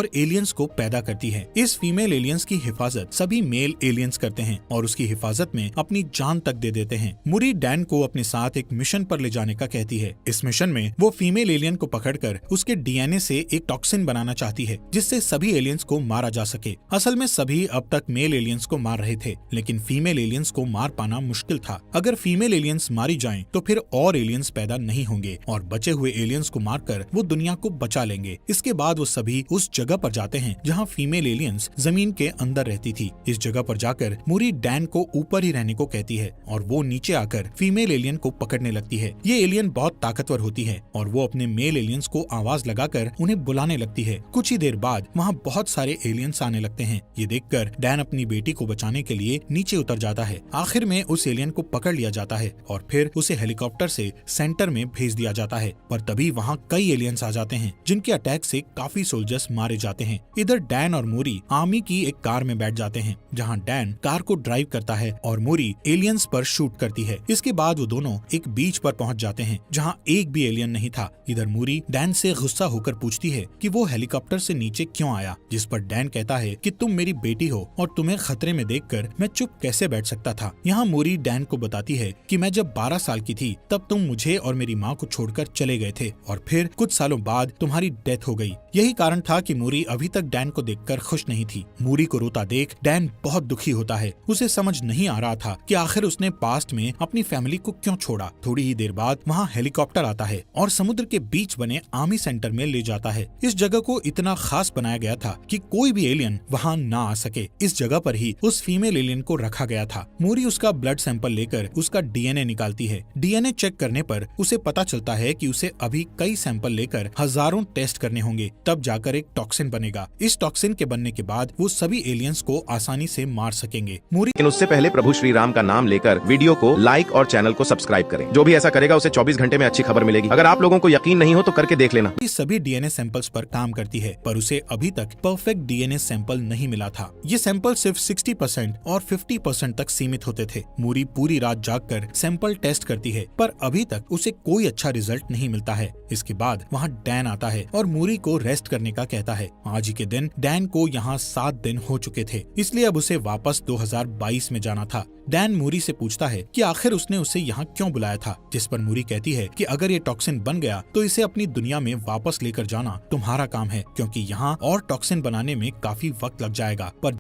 और एलियंस को पैदा करती है। इस फीमेल एलियंस की हिफाजत सभी मेल एलियंस करते हैं और उसकी हिफाजत में अपनी जान तक दे देते हैं। मूरी डैन को अपने साथ एक मिशन पर ले जाने का कहती है। इस मिशन में वो फीमेल एलियन को पकड़कर उसके डीएनए से एक टॉक्सिन बनाना चाहती है जिससे सभी एलियंस को मारा जा सके। असल में सभी अब तक मेल एलियंस को मार रहे थे, लेकिन फीमेल एलियंस को मार पाना मुश्किल था। अगर फीमेल एलियंस मारी जाएं तो फिर और एलियंस पैदा नहीं होंगे और बचे हुए एलियंस को मारकर वो दुनिया को बचा लेंगे। इसके बाद वो सभी उस जगह पर जाते हैं जहाँ फीमेल एलियंस जमीन के अंदर रहती थी। इस जगह पर जाकर मूरी डैन को ऊपर ही रहने को कहती है और वो नीचे आकर फीमेल एलियन को पकड़ने लगती है। ये एलियन बहुत ताकतवर होती है और वो अपने मेल एलियंस को आवाज लगाकर उन्हें बुलाने लगती है। कुछ ही देर बाद वहाँ बहुत सारे एलियंस आने लगते हैं। ये देखकर डैन अपनी बेटी को बचाने के लिए नीचे उतर जाता है। आखिर में उस एलियन को पकड़ लिया जाता है और फिर उसे हेलीकॉप्टर से सेंटर में भेज दिया जाता है। पर तभी वहाँ कई एलियंस आ जाते हैं जिनके अटैक से काफी सोल्जर्स मारे जाते हैं। इधर डैन और मूरी आर्मी की एक कार में बैठ जाते हैं जहाँ डैन कार को ड्राइव करता है और मूरी एलियंस पर शूट करती है। इसके बाद वो दोनों एक बीच पर पहुंच जाते हैं जहाँ एक भी एलियन नहीं था। इधर मूरी डैन से गुस्सा होकर पूछती है कि वो हेलीकॉप्टर से नीचे क्यों आया, जिस पर डैन कहता है कि तुम मेरी बेटी हो और तुम्हें खतरे में देखकर मैं चुप कैसे बैठ सकता था। यहाँ मूरी डैन को बताती है कि मैं जब 12 साल की थी तब तुम मुझे और मेरी माँ को छोड़कर चले गए थे और फिर कुछ सालों बाद तुम्हारी डेथ हो गई। यही कारण था कि मूरी अभी तक डैन को देखकर खुश नहीं थी। मूरी को रोता देख डैन बहुत दुखी होता है। उसे समझ नहीं आ रहा था कि आखिर उसने पास्ट में अपनी फैमिली को क्यों छोड़ा। थोड़ी ही देर बाद वहाँ हेलीकॉप्टर आता है और समुद्र के बीच बने आर्मी सेंटर में ले जाता है। इस जगह को इतना खास बनाया गया था कि कोई भी एलियन वहाँ ना आ सके। इस जगह पर ही उस फीमेल एलियन को रखा गया था। मूरी उसका ब्लड सैंपल लेकर उसका डीएनए निकालती है। डीएनए चेक करने पर उसे पता चलता है कि उसे अभी कई सैंपल लेकर हजारों टेस्ट करने होंगे, तब जाकर एक टॉक्सिन बनेगा। इस टॉक्सिन के बनने के बाद वो सभी एलियंस को आसानी से मार सकेंगे। मूरी लेकिन उससे पहले प्रभु श्री राम का नाम लेकर वीडियो को लाइक और चैनल को सब्सक्राइब करें। जो भी ऐसा करेगा उसे 24 घंटे में अच्छी खबर मिलेगी। अगर आप लोगों को यकीन नहीं हो तो करके देख लेना। सभी डीएनए सैंपल्स पर काम करती है, पर उसे अभी तक परफेक्ट डीएनए सैंपल नहीं मिला था। ये सैंपल सिर्फ 60% और 50% तक सीमित होते थे। मूरी पूरी रात जागकर सैंपल टेस्ट करती है, पर अभी तक उसे कोई अच्छा रिजल्ट नहीं मिलता है। इसके बाद वहाँ डैन आता है और मूरी को रेस्ट करने का कहता है। आज ही के दिन डैन को यहाँ 7 दिन हो चुके थे, इसलिए अब उसे वापस 2022 में जाना था। डैन मूरी से पूछता है कि आखिर उसने उसे यहाँ क्यों बुलाया था, जिस पर मूरी कहती है कि अगर ये टॉक्सिन बन गया तो इसे अपनी दुनिया में वापस लेकर जाना तुम्हारा काम है, क्योंकि यहाँ और टॉक्सिन बनाने में काफी वक्त लग जाएगा। पर